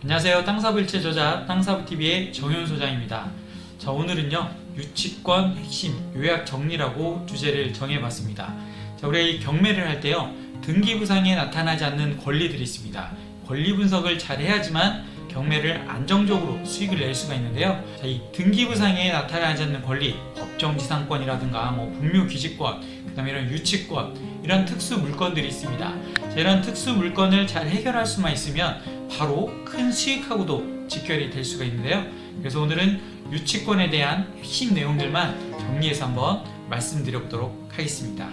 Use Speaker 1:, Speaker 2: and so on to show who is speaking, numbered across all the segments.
Speaker 1: 안녕하세요. 땅사부일체 저자 땅사부TV의 정현 소장입니다. 자, 오늘은요 유치권 핵심 요약 정리라고 주제를 정해봤습니다. 자, 우리가 이 경매를 할 때요 등기부상에 나타나지 않는 권리들이 있습니다. 권리 분석을 잘 해야지만 경매를 안정적으로 수익을 낼 수가 있는데요. 자, 이 등기부상에 나타나지 않는 권리, 법정지상권이라든가 분묘기지권, 그 다음에 이런 유치권, 이런 특수 물건들이 있습니다. 자, 이런 특수 물건을 잘 해결할 수만 있으면 바로 큰 수익하고도 직결이 될 수가 있는데요. 그래서 오늘은 유치권에 대한 핵심 내용들만 정리해서 한번 말씀드려보도록 하겠습니다.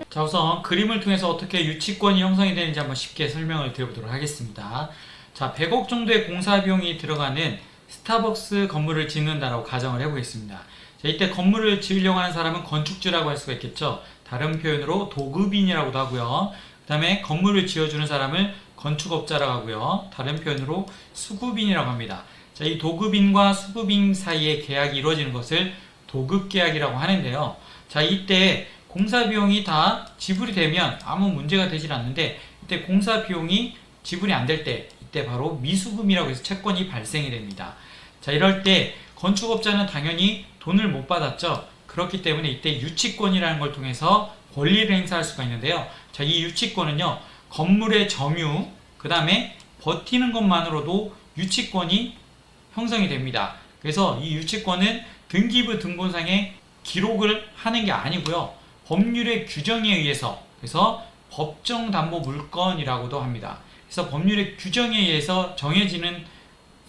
Speaker 1: 자, 우선 그림을 통해서 어떻게 유치권이 형성이 되는지 한번 쉽게 설명을 드려보도록 하겠습니다. 자, 100억 정도의 공사 비용이 들어가는 스타벅스 건물을 짓는다라고 가정을 해보겠습니다. 자, 이때 건물을 지으려고 하는 사람은 건축주라고 할 수가 있겠죠. 다른 표현으로 도급인이라고도 하고요. 그 다음에 건물을 지어주는 사람을 건축업자라고 하고요. 다른 표현으로 수급인이라고 합니다. 자, 이 도급인과 수급인 사이에 계약이 이루어지는 것을 도급계약이라고 하는데요. 자, 이때 공사 비용이 다 지불이 되면 아무 문제가 되질 않는데, 이때 공사 비용이 지불이 안 될 때, 이때 바로 미수금이라고 해서 채권이 발생이 됩니다. 자, 이럴 때 건축업자는 당연히 돈을 못 받았죠. 그렇기 때문에 이때 유치권이라는 걸 통해서 권리를 행사할 수가 있는데요. 자, 이 유치권은요 건물의 점유, 그 다음에 버티는 것만으로도 유치권이 형성이 됩니다. 그래서 이 유치권은 등기부 등본상에 기록을 하는 게 아니고요, 법률의 규정에 의해서, 그래서 법정담보물건이라고도 합니다. 그래서 법률의 규정에 의해서 정해지는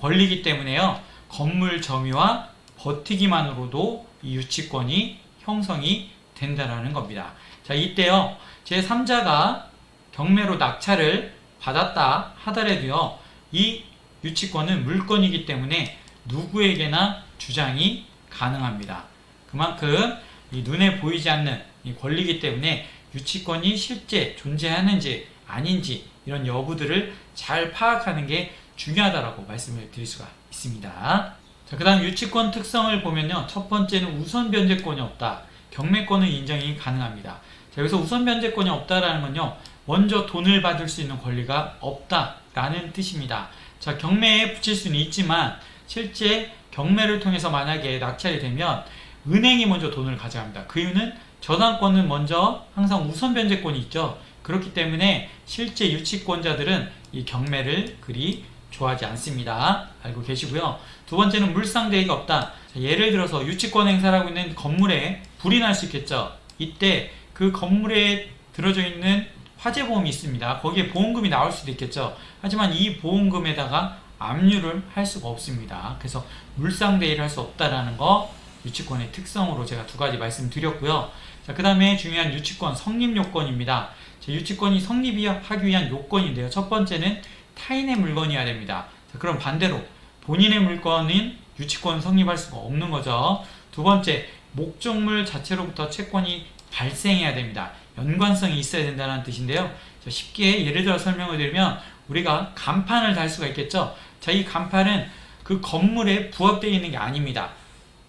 Speaker 1: 권리이기 때문에요, 건물 점유와 버티기만으로도 이 유치권이 형성이 된다는 겁니다. 자, 이때요 제3자가 경매로 낙찰을 받았다 하더라도요, 이 유치권은 물건이기 때문에 누구에게나 주장이 가능합니다. 그만큼 이 눈에 보이지 않는 이 권리이기 때문에 유치권이 실제 존재하는지 아닌지 이런 여부들을 잘 파악하는 게 중요하다고 말씀을 드릴 수가 있습니다. 자, 그 다음 유치권 특성을 보면요, 첫 번째는 우선 변제권이 없다. 경매권은 인정이 가능합니다. 자, 여기서 우선 변제권이 없다라는 건요, 먼저 돈을 받을 수 있는 권리가 없다라는 뜻입니다. 자, 경매에 붙일 수는 있지만 실제 경매를 통해서 만약에 낙찰이 되면 은행이 먼저 돈을 가져갑니다. 그 이유는 저당권은 먼저 항상 우선 변제권이 있죠. 그렇기 때문에 실제 유치권자들은 이 경매를 그리 좋아하지 않습니다. 알고 계시고요. 두 번째는 물상대위가 없다. 자, 예를 들어서 유치권 행사를 하고 있는 건물에 불이 날 수 있겠죠. 이때 그 건물에 들어져 있는 화재보험이 있습니다. 거기에 보험금이 나올 수도 있겠죠. 하지만 이 보험금에다가 압류를 할 수가 없습니다. 그래서 물상대위를 할 수 없다라는 거 유치권의 특성으로 제가 두 가지 말씀드렸고요. 자, 그 다음에 중요한 유치권 성립요건입니다. 자, 유치권이 성립하기 위한 요건인데요. 첫 번째는 타인의 물건이어야 됩니다. 자, 그럼 반대로 본인의 물건은 유치권 성립할 수가 없는 거죠. 두 번째, 목적물 자체로부터 채권이 발생해야 됩니다. 연관성이 있어야 된다는 뜻인데요. 자, 쉽게 예를 들어 설명을 드리면 우리가 간판을 달 수가 있겠죠. 자, 이 간판은 그 건물에 부합되어 있는 게 아닙니다.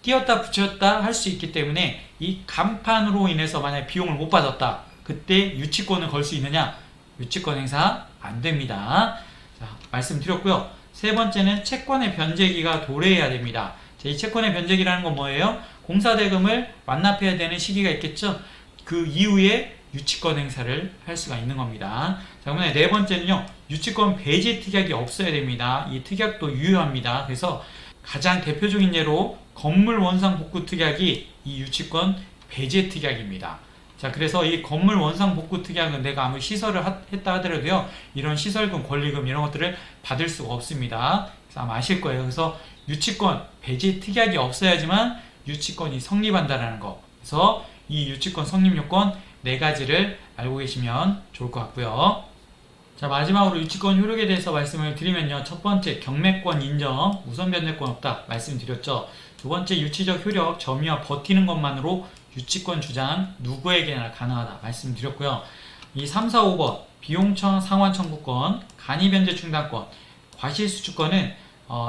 Speaker 1: 띄었다 붙였다 할 수 있기 때문에 이 간판으로 인해서 만약 비용을 못 받았다, 그때 유치권을 걸 수 있느냐? 유치권 행사 안 됩니다. 자, 말씀드렸고요. 세 번째는 채권의 변제기가 도래해야 됩니다. 자, 이 채권의 변제기라는 건 뭐예요? 공사대금을 완납해야 되는 시기가 있겠죠. 그 이후에 유치권 행사를 할 수가 있는 겁니다. 자, 그러면 네 번째는요, 유치권 배제 특약이 없어야 됩니다. 이 특약도 유효합니다. 그래서 가장 대표적인 예로 건물 원상 복구 특약이 이 유치권 배제 특약입니다. 자, 그래서 이 건물 원상 복구 특약은 내가 아무 시설을 했다 하더라도요, 이런 시설금, 권리금 이런 것들을 받을 수가 없습니다. 그래서 아마 아실 거예요. 그래서 유치권 배제 특약이 없어야지만 유치권이 성립한다는 거. 그래서 이 유치권 성립 요건 네 가지를 알고 계시면 좋을 것 같고요. 자, 마지막으로 유치권 효력에 대해서 말씀을 드리면요, 첫 번째 경매권 인정, 우선 변제권 없다 말씀드렸죠. 두 번째 유치적 효력, 점유와 버티는 것만으로 유치권 주장 누구에게나 가능하다 말씀드렸고요. 이 3, 4, 5번 비용청 상환 청구권, 간이 변제 충당권, 과실수주권은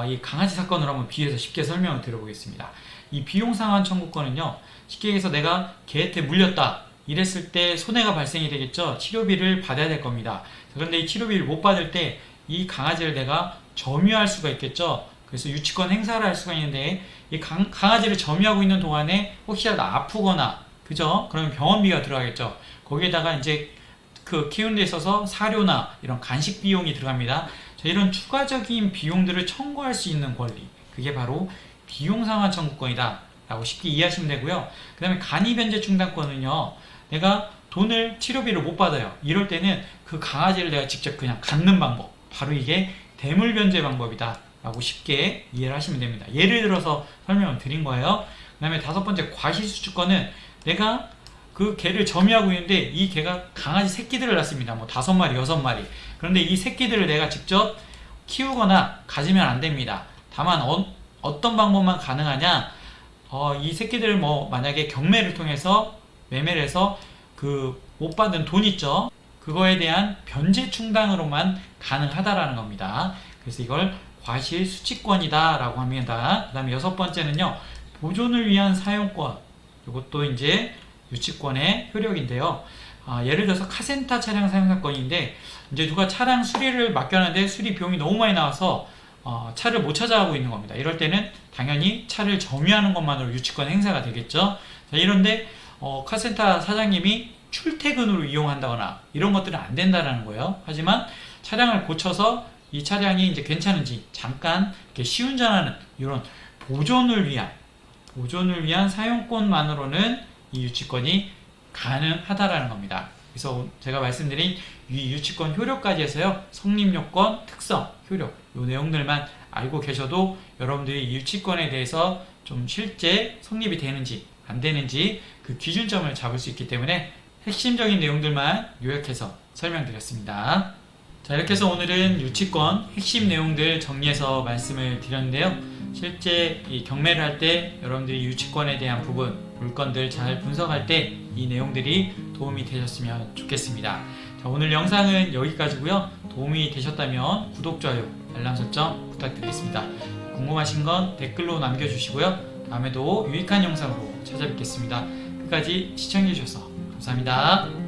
Speaker 1: 이 강아지 사건으로 한번 비유해서 쉽게 설명을 드려보겠습니다. 이 비용 상환 청구권은요, 쉽게 얘기해서 내가 개한테 물렸다 이랬을 때 손해가 발생이 되겠죠. 치료비를 받아야 될 겁니다. 그런데 이 치료비를 못 받을 때 이 강아지를 내가 점유할 수가 있겠죠. 그래서 유치권 행사를 할 수가 있는데 이 강아지를 점유하고 있는 동안에 혹시라도 아프거나 그죠? 그러면 병원비가 들어가겠죠. 거기에다가 이제 그 키우는 데 있어서 사료나 이런 간식 비용이 들어갑니다. 자, 이런 추가적인 비용들을 청구할 수 있는 권리, 그게 바로 비용상환 청구권이다 라고 쉽게 이해하시면 되고요. 그 다음에 간이변제 충당권은요, 내가 돈을 치료비를 못 받아요. 이럴 때는 그 강아지를 내가 직접 그냥 갖는 방법, 바로 이게 대물변제 방법이다 라고 쉽게 이해를 하시면 됩니다. 예를 들어서 설명을 드린 거예요. 그 다음에 5번째 과실수주권은 내가 그 개를 점유하고 있는데 이 개가 강아지 새끼들을 낳습니다. 뭐 5마리, 6마리. 그런데 이 새끼들을 내가 직접 키우거나 가지면 안 됩니다. 다만 어떤 방법만 가능하냐? 이 새끼들을 뭐 만약에 경매를 통해서 매매를 해서 그 못 받은 돈 있죠? 그거에 대한 변제 충당으로만 가능하다라는 겁니다. 그래서 이걸 과실수취권이다 라고 합니다. 그 다음에 6번째는요, 보존을 위한 사용권. 이것도 이제 유치권의 효력인데요. 예를 들어서 카센터 차량 사용사건인데, 이제 누가 차량 수리를 맡겼는데 수리 비용이 너무 많이 나와서 차를 못 찾아가고 있는 겁니다. 이럴 때는 당연히 차를 점유하는 것만으로 유치권 행사가 되겠죠. 자, 이런데 카센터 사장님이 출퇴근으로 이용한다거나 이런 것들은 안 된다는 거예요. 하지만 차량을 고쳐서 이 차량이 이제 괜찮은지 잠깐 이렇게 시운전하는 이런 보존을 위한 사용권만으로는 이 유치권이 가능하다라는 겁니다. 그래서 제가 말씀드린 이 유치권 효력까지 해서요, 성립요건, 특성, 효력 이 내용들만 알고 계셔도 여러분들이 이 유치권에 대해서 좀 실제 성립이 되는지 안 되는지 그 기준점을 잡을 수 있기 때문에 핵심적인 내용들만 요약해서 설명드렸습니다. 자, 이렇게 해서 오늘은 유치권 핵심 내용들 정리해서 말씀을 드렸는데요. 실제 이 경매를 할 때 여러분들이 유치권에 대한 부분, 물건들 잘 분석할 때 이 내용들이 도움이 되셨으면 좋겠습니다. 자, 오늘 영상은 여기까지고요. 도움이 되셨다면 구독, 좋아요, 알람 설정 부탁드리겠습니다. 궁금하신 건 댓글로 남겨주시고요. 다음에도 유익한 영상으로 찾아뵙겠습니다. 끝까지 시청해주셔서 감사합니다.